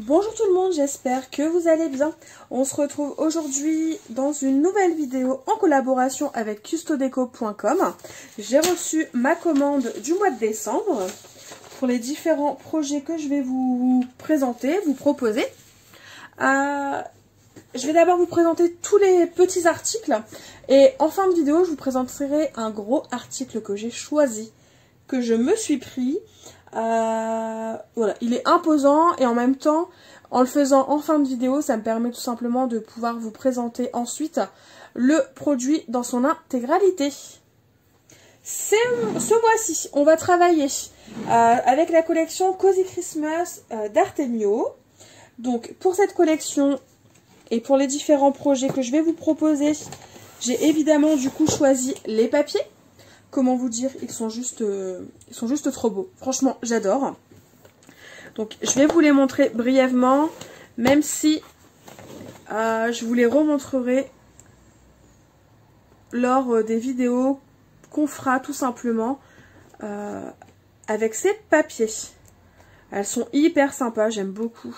Bonjour tout le monde, j'espère que vous allez bien. On se retrouve aujourd'hui dans une nouvelle vidéo en collaboration avec custodeco.com. J'ai reçu ma commande du mois de décembre pour les différents projets que je vais vous présenter, vous proposer. Je vais d'abord vous présenter tous les petits articles et en fin de vidéo je vous présenterai un gros article que j'ai choisi, que je me suis pris. Voilà, il est imposant et en même temps, en le faisant en fin de vidéo, ça me permet tout simplement de pouvoir vous présenter ensuite le produit dans son intégralité. Ce mois-ci, on va travailler avec la collection Cozy Christmas d'Artemio. Donc pour cette collection et pour les différents projets que je vais vous proposer, j'ai évidemment du coup choisi les papiers. Comment vous dire, ils sont juste trop beaux. Franchement, j'adore. Donc, je vais vous les montrer brièvement, même si je vous les remontrerai lors des vidéos qu'on fera tout simplement avec ces papiers. Elles sont hyper sympas, j'aime beaucoup.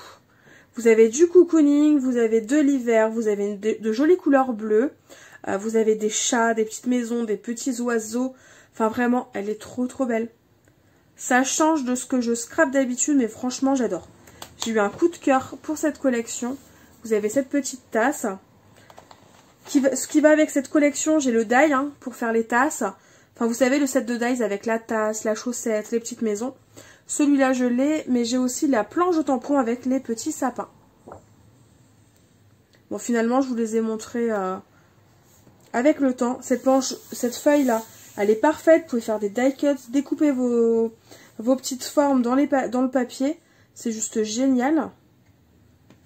Vous avez du cocooning, vous avez de l'hiver, vous avez de jolies couleurs bleues. Vous avez des chats, des petites maisons, des petits oiseaux. Enfin vraiment, elle est trop belle. Ça change de ce que je scrape d'habitude, mais franchement, j'adore. J'ai eu un coup de cœur pour cette collection. Vous avez cette petite tasse. Ce qui va avec cette collection, j'ai le die pour faire les tasses. Enfin, vous savez, le set de dies avec la tasse, la chaussette, les petites maisons. Celui-là, je l'ai, mais j'ai aussi la planche de tampon avec les petits sapins. Bon, finalement, je vous les ai montrés... avec le temps, cette feuille-là, elle est parfaite. Vous pouvez faire des die cuts, découper vos petites formes dans le papier. C'est juste génial.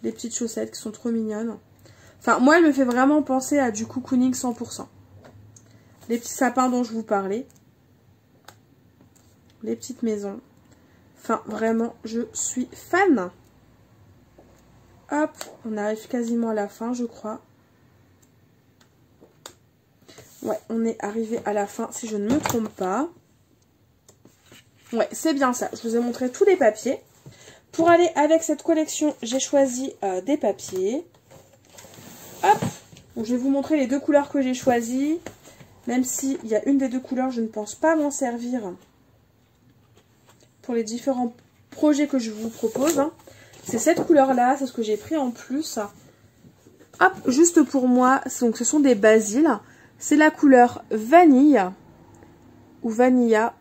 Les petites chaussettes qui sont trop mignonnes. Enfin, moi, elle me fait vraiment penser à du cocooning 100%. Les petits sapins dont je vous parlais. Les petites maisons. Enfin, vraiment, je suis fan. Hop, on arrive quasiment à la fin, je crois. Ouais, on est arrivé à la fin, si je ne me trompe pas. Ouais, c'est bien ça. Je vous ai montré tous les papiers. Pour aller avec cette collection, j'ai choisi des papiers. Hop. Donc, je vais vous montrer les deux couleurs que j'ai choisies. Même s'il y a une des deux couleurs, je ne pense pas m'en servir pour les différents projets que je vous propose. C'est cette couleur-là, c'est ce que j'ai pris en plus. Hop, juste pour moi, donc ce sont des basiles. C'est la couleur vanille ou vanilla.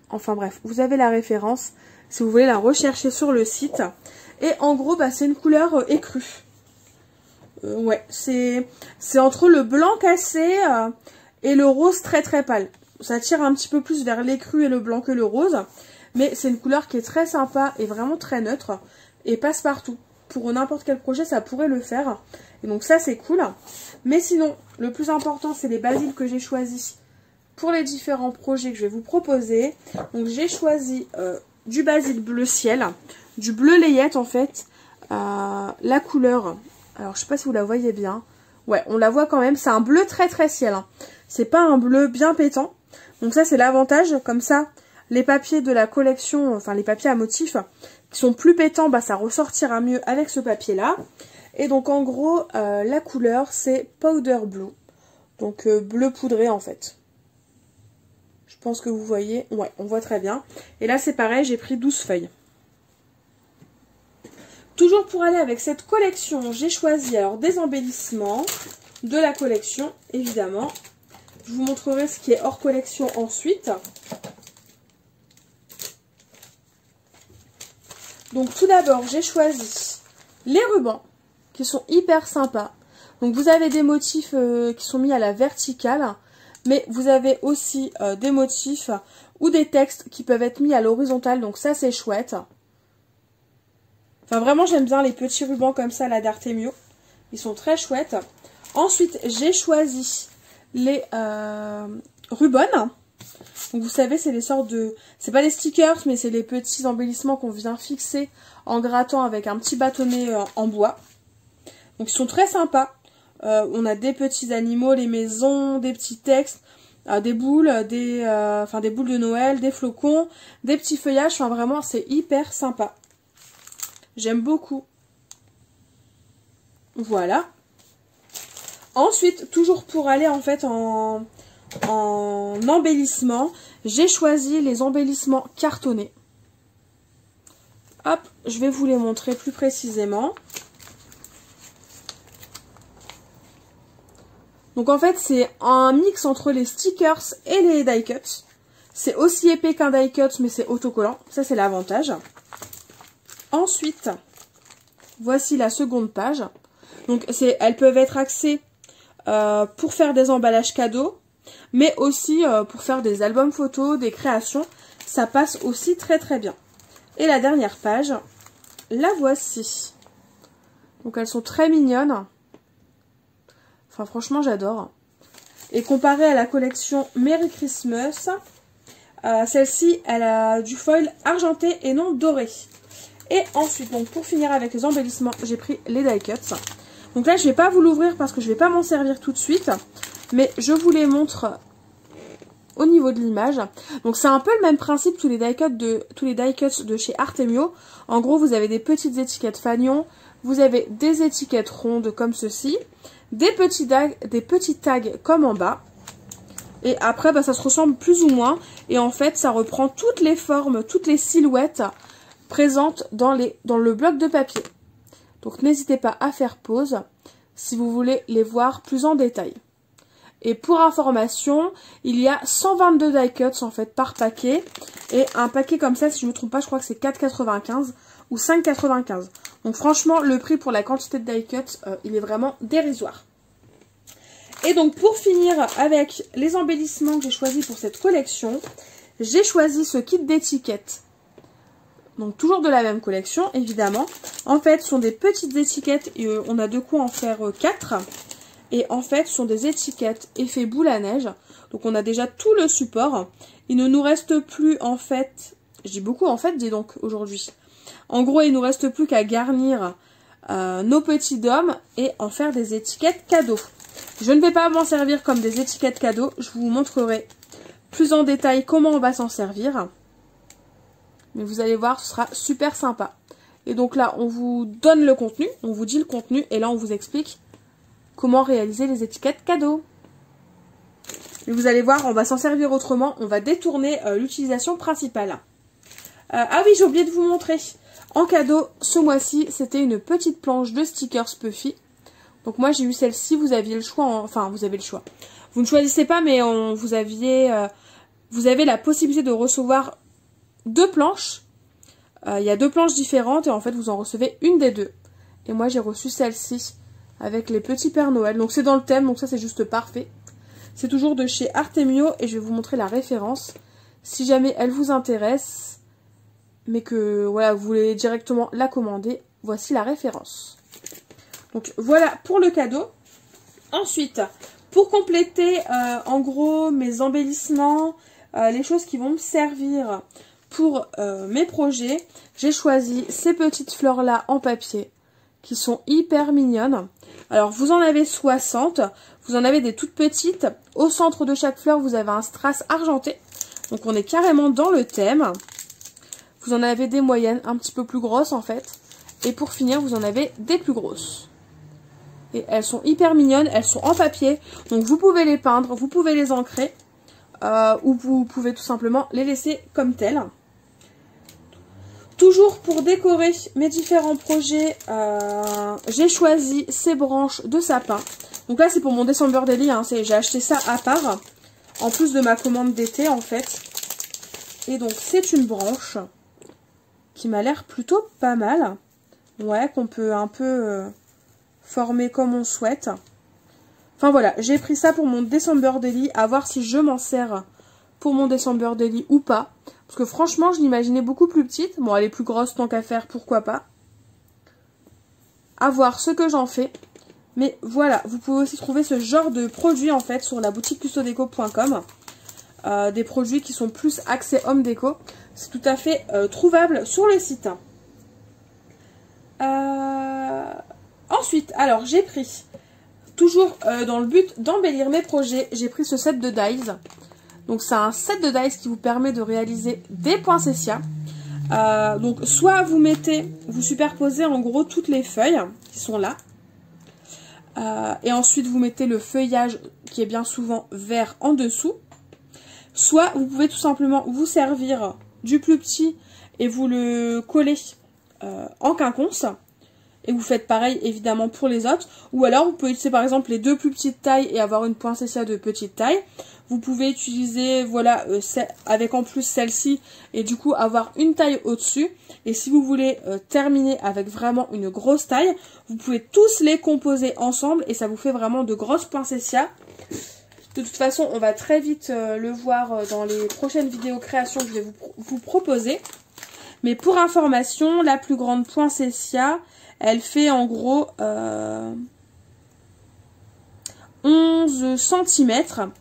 Enfin bref, vous avez la référence si vous voulez la rechercher sur le site. Et en gros, bah, c'est une couleur écrue. Ouais, c'est entre le blanc cassé et le rose très pâle. Ça tire un petit peu plus vers l'écru et le blanc que le rose. Mais c'est une couleur qui est très sympa et vraiment très neutre. Et passe partout. Pour n'importe quel projet, ça pourrait le faire. Et donc ça, c'est cool. Mais sinon, le plus important, c'est les basiles que j'ai choisis pour les différents projets que je vais vous proposer. Donc j'ai choisi du basil bleu ciel, du bleu layette en fait. La couleur, alors je sais pas si vous la voyez bien. Ouais, on la voit quand même. C'est un bleu très ciel. C'est pas un bleu bien pétant. Donc ça, c'est l'avantage. Comme ça, les papiers de la collection, enfin les papiers à motifs qui sont plus pétants, bah ça ressortira mieux avec ce papier-là. Et donc en gros, la couleur c'est Powder Blue. Donc bleu poudré en fait. Je pense que vous voyez. Ouais, on voit très bien. Et là c'est pareil, j'ai pris 12 feuilles. Toujours pour aller avec cette collection, j'ai choisi alors des embellissements de la collection, évidemment. Je vous montrerai ce qui est hors collection ensuite. Donc tout d'abord, j'ai choisi les rubans qui sont hyper sympas. Donc vous avez des motifs qui sont mis à la verticale, mais vous avez aussi des motifs ou des textes qui peuvent être mis à l'horizontale, donc ça c'est chouette. Enfin vraiment j'aime bien les petits rubans comme ça là d'Artemio, ils sont très chouettes. Ensuite j'ai choisi les rubans. Donc vous savez, c'est les sortes de... C'est pas des stickers, mais c'est les petits embellissements qu'on vient fixer en grattant avec un petit bâtonnet en bois. Donc ils sont très sympas. On a des petits animaux, les maisons, des petits textes, des boules, des boules de Noël, des flocons, des petits feuillages. Enfin vraiment, c'est hyper sympa. J'aime beaucoup. Voilà. Ensuite, toujours pour aller en fait en embellissement, j'ai choisi les embellissements cartonnés. Hop, je vais vous les montrer plus précisément. Donc en fait, c'est un mix entre les stickers et les die cuts. C'est aussi épais qu'un die cut, mais c'est autocollant. Ça, c'est l'avantage. Ensuite, voici la seconde page. Donc, elles peuvent être axées pour faire des emballages cadeaux, mais aussi pour faire des albums photos, des créations. Ça passe aussi très très bien. Et la dernière page, la voici. Donc, elles sont très mignonnes. Enfin, franchement, j'adore. Et comparée à la collection Merry Christmas, celle-ci, elle a du foil argenté et non doré. Et ensuite, donc pour finir avec les embellissements, j'ai pris les die cuts. Donc là, je ne vais pas vous l'ouvrir parce que je ne vais pas m'en servir tout de suite. Mais je vous les montre au niveau de l'image. Donc c'est un peu le même principe tous les die cuts de chez Artemio. En gros, vous avez des petites étiquettes fanion. Vous avez des étiquettes rondes comme ceci. Des petits tags comme en bas. Et après, bah, ça se ressemble plus ou moins. Et en fait, ça reprend toutes les formes, toutes les silhouettes présentes dans le bloc de papier. Donc, n'hésitez pas à faire pause si vous voulez les voir plus en détail. Et pour information, il y a 122 die cuts en fait par paquet. Et un paquet comme ça, si je ne me trompe pas, je crois que c'est 4,95 ou 5,95. Donc franchement, le prix pour la quantité de die cuts, il est vraiment dérisoire. Et donc pour finir avec les embellissements que j'ai choisis pour cette collection, j'ai choisi ce kit d'étiquettes. Donc toujours de la même collection, évidemment. En fait, ce sont des petites étiquettes et on a de quoi en faire 4. Et en fait, ce sont des étiquettes effet boule à neige. Donc on a déjà tout le support. Il ne nous reste plus en fait, je dis beaucoup en fait, dis donc aujourd'hui. En gros, il ne nous reste plus qu'à garnir nos petits dômes et en faire des étiquettes cadeaux. Je ne vais pas m'en servir comme des étiquettes cadeaux. Je vous montrerai plus en détail comment on va s'en servir. Mais vous allez voir, ce sera super sympa. Et donc là, on vous donne le contenu, on vous dit le contenu, et là, on vous explique comment réaliser les étiquettes cadeaux. Et vous allez voir, on va s'en servir autrement, on va détourner l'utilisation principale. Ah oui, j'ai oublié de vous montrer. En cadeau, ce mois-ci, c'était une petite planche de stickers Puffy. Donc moi, j'ai eu celle-ci, vous aviez le choix, enfin, vous avez le choix. Vous ne choisissez pas, mais vous avez la possibilité de recevoir 2 planches. Il y a 2 planches différentes et en fait, vous en recevez une des 2. Et moi, j'ai reçu celle-ci avec les petits Pères Noël. Donc c'est dans le thème, donc ça, c'est juste parfait. C'est toujours de chez Artemio et je vais vous montrer la référence. Si jamais elle vous intéresse, mais que voilà, vous voulez directement la commander, voici la référence. Donc voilà pour le cadeau. Ensuite, pour compléter en gros mes embellissements, les choses qui vont me servir pour mes projets, j'ai choisi ces petites fleurs là en papier qui sont hyper mignonnes. Alors vous en avez 60, vous en avez des toutes petites. Au centre de chaque fleur, vous avez un strass argenté. Donc on est carrément dans le thème. Vous en avez des moyennes, un petit peu plus grosses en fait. Et pour finir, vous en avez des plus grosses. Et elles sont hyper mignonnes, elles sont en papier. Donc vous pouvez les peindre, vous pouvez les ancrer. Ou vous pouvez tout simplement les laisser comme telles. Toujours pour décorer mes différents projets, j'ai choisi ces branches de sapin. Donc là, c'est pour mon December Daily. Hein, j'ai acheté ça à part, en plus de ma commande d'été en fait. Et donc, c'est une branche qui m'a l'air plutôt pas mal. Ouais, qu'on peut un peu former comme on souhaite. Enfin voilà, j'ai pris ça pour mon December Daily, à voir si je m'en sers pour mon December Daily ou pas. Parce que franchement, je l'imaginais beaucoup plus petite. Bon, elle est plus grosse, tant qu'à faire, pourquoi pas. À voir ce que j'en fais. Mais voilà, vous pouvez aussi trouver ce genre de produits en fait sur la boutique custodeco.com. Des produits qui sont plus axés home déco. C'est tout à fait trouvable sur le site. Ensuite, alors j'ai pris, toujours dans le but d'embellir mes projets, j'ai pris ce set de dies. Donc c'est un set de dies qui vous permet de réaliser des poinsettias. Donc soit vous superposez en gros toutes les feuilles qui sont là. Et ensuite vous mettez le feuillage qui est bien souvent vert en dessous. Soit vous pouvez tout simplement vous servir du plus petit et vous le collez en quinconce. Et vous faites pareil évidemment pour les autres. Ou alors vous pouvez utiliser par exemple les deux plus petites tailles et avoir une poinsettia de petite taille. Vous pouvez utiliser voilà avec en plus celle-ci et du coup avoir une taille au-dessus. Et si vous voulez terminer avec vraiment une grosse taille, vous pouvez tous les composer ensemble et ça vous fait vraiment de grosses poinsettias. De toute façon, on va très vite le voir dans les prochaines vidéos créations que je vais vous proposer. Mais pour information, la plus grande poinsettia, elle fait en gros 11 cm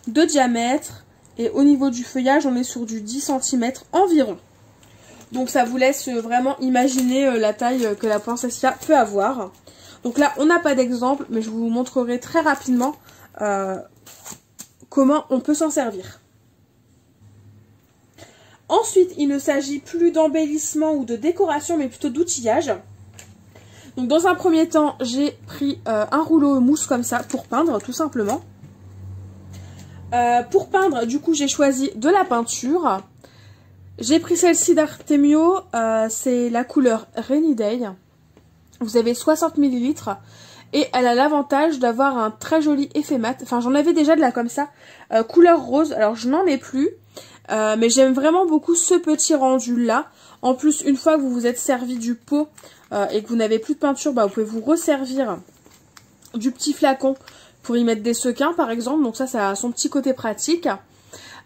de diamètre. Et au niveau du feuillage, on est sur du 10 cm environ. Donc ça vous laisse vraiment imaginer la taille que la poinsettia peut avoir. Donc là, on n'a pas d'exemple, mais je vous montrerai très rapidement comment on peut s'en servir. Ensuite, il ne s'agit plus d'embellissement ou de décoration, mais plutôt d'outillage. Donc dans un premier temps, j'ai pris un rouleau mousse comme ça pour peindre, tout simplement. Pour peindre, du coup, j'ai choisi de la peinture. J'ai pris celle-ci d'Artemio, c'est la couleur Rainy Day. Vous avez 60 ml et elle a l'avantage d'avoir un très joli effet mat. Enfin, j'en avais déjà de la comme ça, couleur rose. Alors, je n'en ai plus, mais j'aime vraiment beaucoup ce petit rendu-là. En plus, une fois que vous vous êtes servi du pot et que vous n'avez plus de peinture, bah, vous pouvez vous resservir du petit flacon pour y mettre des sequins, par exemple. Donc ça a son petit côté pratique.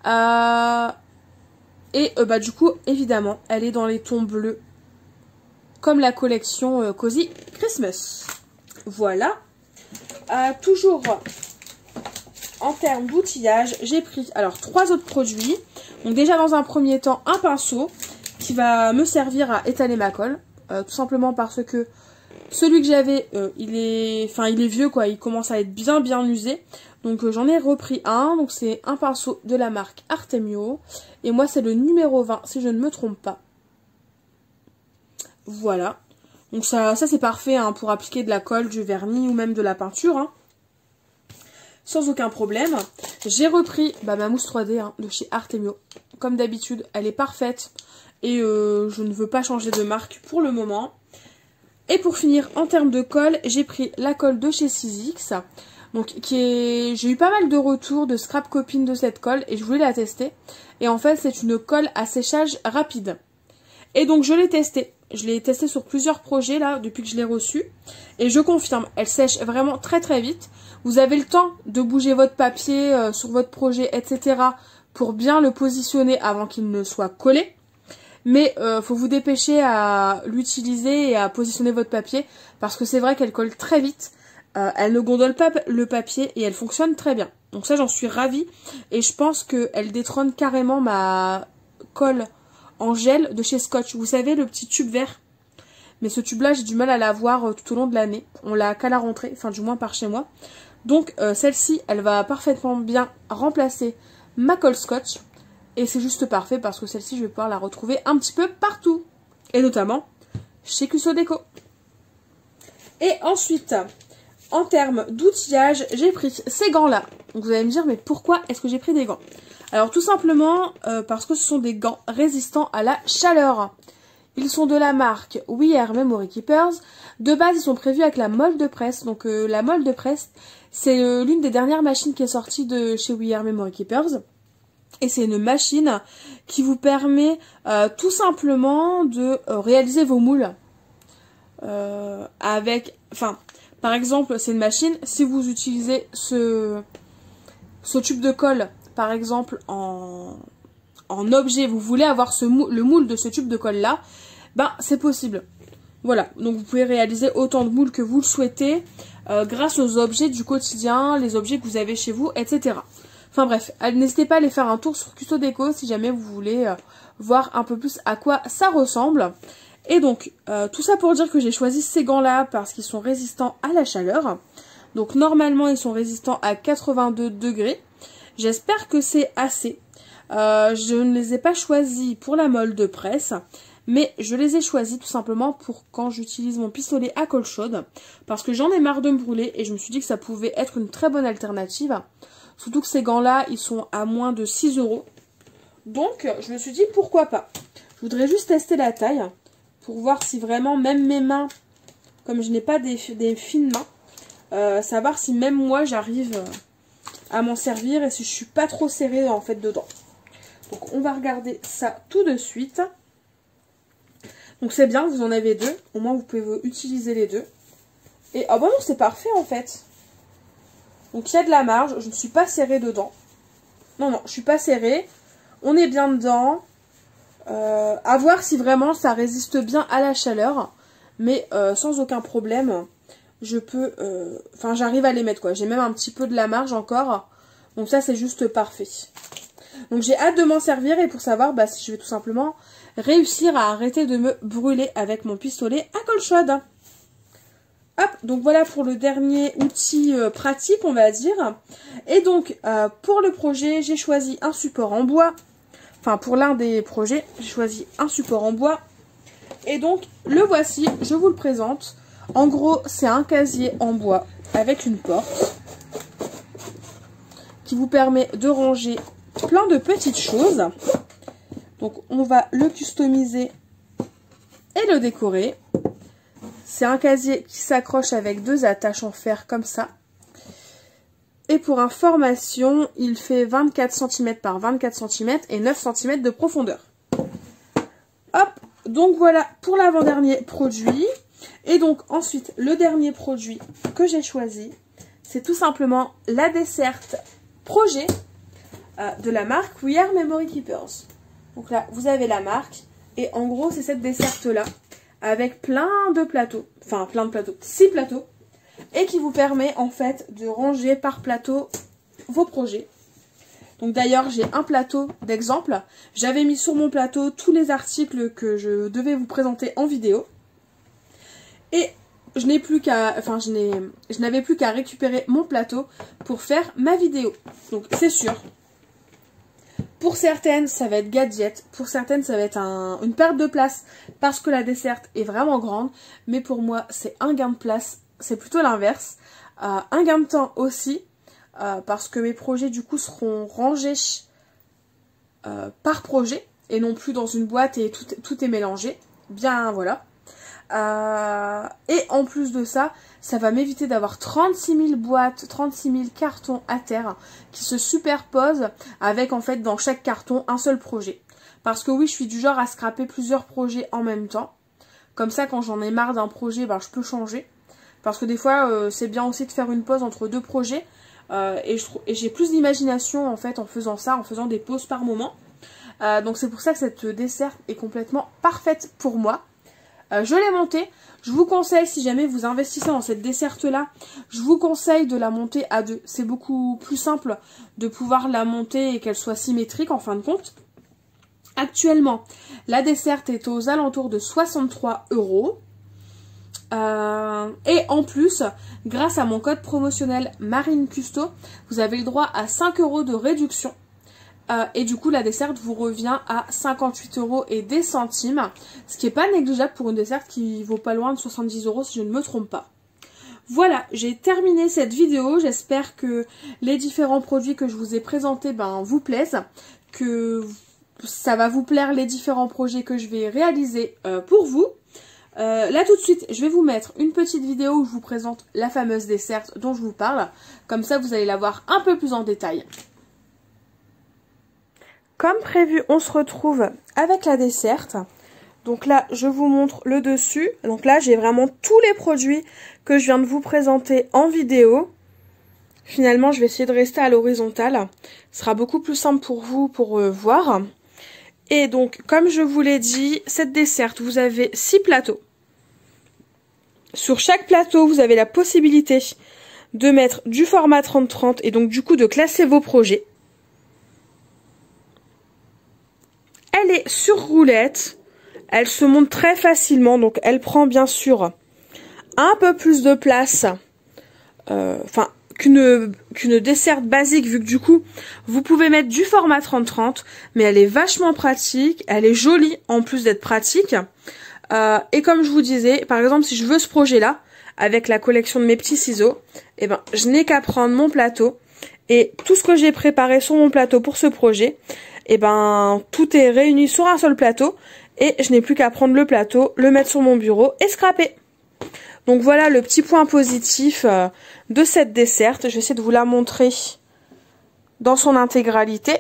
Bah, du coup, évidemment, elle est dans les tons bleus, comme la collection Cozy Christmas. Voilà. Toujours en termes d'outillage, j'ai pris alors 3 autres produits. Donc déjà dans un premier temps, un pinceau qui va me servir à étaler ma colle. Tout simplement parce que celui que j'avais, il est vieux quoi, il commence à être bien usé. Donc j'en ai repris un, donc c'est un pinceau de la marque Artemio. Et moi c'est le numéro 20 si je ne me trompe pas. Voilà. Donc ça c'est parfait hein, pour appliquer de la colle, du vernis ou même de la peinture. Hein. Sans aucun problème. J'ai repris ma mousse 3D hein, de chez Artemio. Comme d'habitude, elle est parfaite. Et je ne veux pas changer de marque pour le moment. Et pour finir, en termes de colle, j'ai pris la colle de chez Sizzix. Donc j'ai eu pas mal de retours de scrap copines de cette colle et je voulais la tester. Et en fait, c'est une colle à séchage rapide. Et donc je l'ai testée. Je l'ai testée sur plusieurs projets là depuis que je l'ai reçue. Et je confirme, elle sèche vraiment très vite. Vous avez le temps de bouger votre papier sur votre projet, etc. pour bien le positionner avant qu'il ne soit collé. Mais faut vous dépêcher à l'utiliser et à positionner votre papier parce que c'est vrai qu'elle colle très vite. Elle ne gondole pas le papier et elle fonctionne très bien. Donc ça j'en suis ravie et je pense qu'elle détrône carrément ma colle en gel de chez Scotch. Vous savez le petit tube vert. Mais ce tube là j'ai du mal à l'avoir tout au long de l'année. On l'a qu'à la rentrée, enfin du moins par chez moi. Donc celle-ci elle va parfaitement bien remplacer ma colle Scotch. Et c'est juste parfait parce que celle-ci je vais pouvoir la retrouver un petit peu partout. Et notamment chez Cusso Déco. Et ensuite, en termes d'outillage, j'ai pris ces gants-là. Donc vous allez me dire, mais pourquoi est-ce que j'ai pris des gants? Alors tout simplement parce que ce sont des gants résistants à la chaleur. Ils sont de la marque We Are Memory Keepers. De base, ils sont prévus avec la molle presse. Donc la molle presse, c'est l'une des dernières machines qui est sortie de chez We Are Memory Keepers. Et c'est une machine qui vous permet tout simplement de réaliser vos moules. Par exemple, c'est une machine, si vous utilisez ce tube de colle, par exemple, en objet, vous voulez avoir le moule de ce tube de colle là, c'est possible. Voilà, donc vous pouvez réaliser autant de moules que vous le souhaitez grâce aux objets du quotidien, les objets que vous avez chez vous, etc. Enfin bref, n'hésitez pas à aller faire un tour sur Cusso Déco si jamais vous voulez voir un peu plus à quoi ça ressemble. Et donc, tout ça pour dire que j'ai choisi ces gants-là parce qu'ils sont résistants à la chaleur. Donc normalement, ils sont résistants à 82 degrés. J'espère que c'est assez. Je ne les ai pas choisis pour la molle de presse, Mais je les ai choisis tout simplement pour quand j'utilise mon pistolet à colle chaude. Parce que j'en ai marre de me brûler et je me suis dit que ça pouvait être une très bonne alternative. Surtout que ces gants-là, ils sont à moins de 6 €. Donc, je me suis dit pourquoi pas. Je voudrais juste tester la taille pour voir si vraiment, même mes mains, comme je n'ai pas des fines mains, savoir si même moi j'arrive à m'en servir et si je suis pas trop serrée en fait dedans. Donc, on va regarder ça tout de suite. Donc c'est bien, vous en avez deux. Au moins vous pouvez utiliser les deux. Et ah bon non, c'est parfait en fait. Donc il y a de la marge, je ne suis pas serrée dedans. Non, non, je suis pas serrée. On est bien dedans. À voir si vraiment ça résiste bien à la chaleur. Mais sans aucun problème, je peux... Enfin, j'arrive à les mettre quoi. J'ai même un petit peu de la marge encore. Donc ça, c'est juste parfait. Donc j'ai hâte de m'en servir et pour savoir si je vais tout simplement réussir à arrêter de me brûler avec mon pistolet à colle chaude. Hop, donc voilà pour le dernier outil pratique, on va dire. Et donc, pour le projet, j'ai choisi un support en bois. Enfin, pour l'un des projets, j'ai choisi un support en bois. Et donc, le voici, je vous le présente. En gros, c'est un casier en bois avec une porte qui vous permet de ranger plein de petites choses. Donc on va le customiser et le décorer. C'est un casier qui s'accroche avec 2 attaches en fer comme ça. Et pour information, il fait 24 cm par 24 cm et 9 cm de profondeur. Hop, donc voilà pour l'avant-dernier produit. Et donc ensuite, le dernier produit que j'ai choisi, c'est tout simplement la desserte projet de la marque We Are Memory Keepers. Donc là, vous avez la marque. Et en gros, c'est cette desserte-là. Avec plein de plateaux. Enfin, plein de plateaux. 6 plateaux. Et qui vous permet, en fait, de ranger par plateau vos projets. Donc d'ailleurs, j'ai un plateau d'exemple. J'avais mis sur mon plateau tous les articles que je devais vous présenter en vidéo. Et je n'ai plus qu'à... Enfin, je n'avais plus qu'à récupérer mon plateau pour faire ma vidéo. Donc, c'est sûr. Pour certaines, ça va être gadget. Pour certaines, ça va être une perte de place parce que la desserte est vraiment grande. Mais pour moi, c'est un gain de place. C'est plutôt l'inverse. Un gain de temps aussi. Parce que mes projets, du coup, seront rangés par projet. Et non plus dans une boîte et tout est mélangé. Bien, voilà. Et en plus de ça, ça va m'éviter d'avoir 36 000 boîtes, 36 000 cartons à terre qui se superposent avec en fait dans chaque carton un seul projet. Parce que oui, je suis du genre à scraper plusieurs projets en même temps. Comme ça, quand j'en ai marre d'un projet, je peux changer. Parce que des fois, c'est bien aussi de faire une pause entre 2 projets. Et j'ai plus d'imagination en fait en faisant ça, en faisant des pauses par moment. Donc c'est pour ça que cette desserte est complètement parfaite pour moi. Je l'ai montée. Je vous conseille, si jamais vous investissez dans cette desserte-là, je vous conseille de la monter à 2. C'est beaucoup plus simple de pouvoir la monter et qu'elle soit symétrique en fin de compte. Actuellement, la desserte est aux alentours de 63 €. Et en plus, grâce à mon code promotionnel Marine Custo, vous avez le droit à 5 € de réduction. Et du coup, la desserte vous revient à 58 € et des centimes. Ce qui n'est pas négligeable pour une desserte qui vaut pas loin de 70 € si je ne me trompe pas. Voilà, j'ai terminé cette vidéo. J'espère que les différents produits que je vous ai présentés vous plaisent. Que ça va vous plaire les différents projets que je vais réaliser pour vous. Là tout de suite, je vais vous mettre une petite vidéo où je vous présente la fameuse desserte dont je vous parle. Comme ça, vous allez la voir un peu plus en détail. Comme prévu, on se retrouve avec la desserte. Donc là, je vous montre le dessus. Donc là, j'ai vraiment tous les produits que je viens de vous présenter en vidéo. Finalement, je vais essayer de rester à l'horizontale. Ce sera beaucoup plus simple pour vous pour voir. Et donc, comme je vous l'ai dit, cette desserte, vous avez 6 plateaux. Sur chaque plateau, vous avez la possibilité de mettre du format 30-30 et donc du coup de classer vos projets. Elle est sur roulette, elle se monte très facilement, donc elle prend bien sûr un peu plus de place, qu'une desserte basique, vu que du coup, vous pouvez mettre du format 30-30, mais elle est vachement pratique, elle est jolie en plus d'être pratique. Et comme je vous disais, par exemple, si je veux ce projet-là, avec la collection de mes petits ciseaux, eh ben, je n'ai qu'à prendre mon plateau, et tout ce que j'ai préparé sur mon plateau pour ce projet, eh ben, tout est réuni sur un seul plateau, et je n'ai plus qu'à prendre le plateau, le mettre sur mon bureau et scraper. Donc voilà le petit point positif de cette desserte. Je vais essayer de vous la montrer dans son intégralité.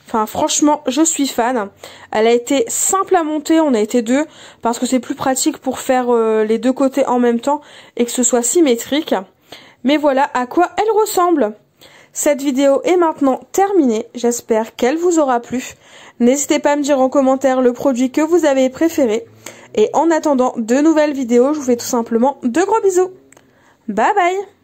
Enfin franchement, je suis fan. Elle a été simple à monter, on a été deux, parce que c'est plus pratique pour faire les deux côtés en même temps et que ce soit symétrique. Mais voilà à quoi elle ressemble. Cette vidéo est maintenant terminée, j'espère qu'elle vous aura plu. N'hésitez pas à me dire en commentaire le produit que vous avez préféré. Et en attendant de nouvelles vidéos, je vous fais tout simplement de gros bisous. Bye bye!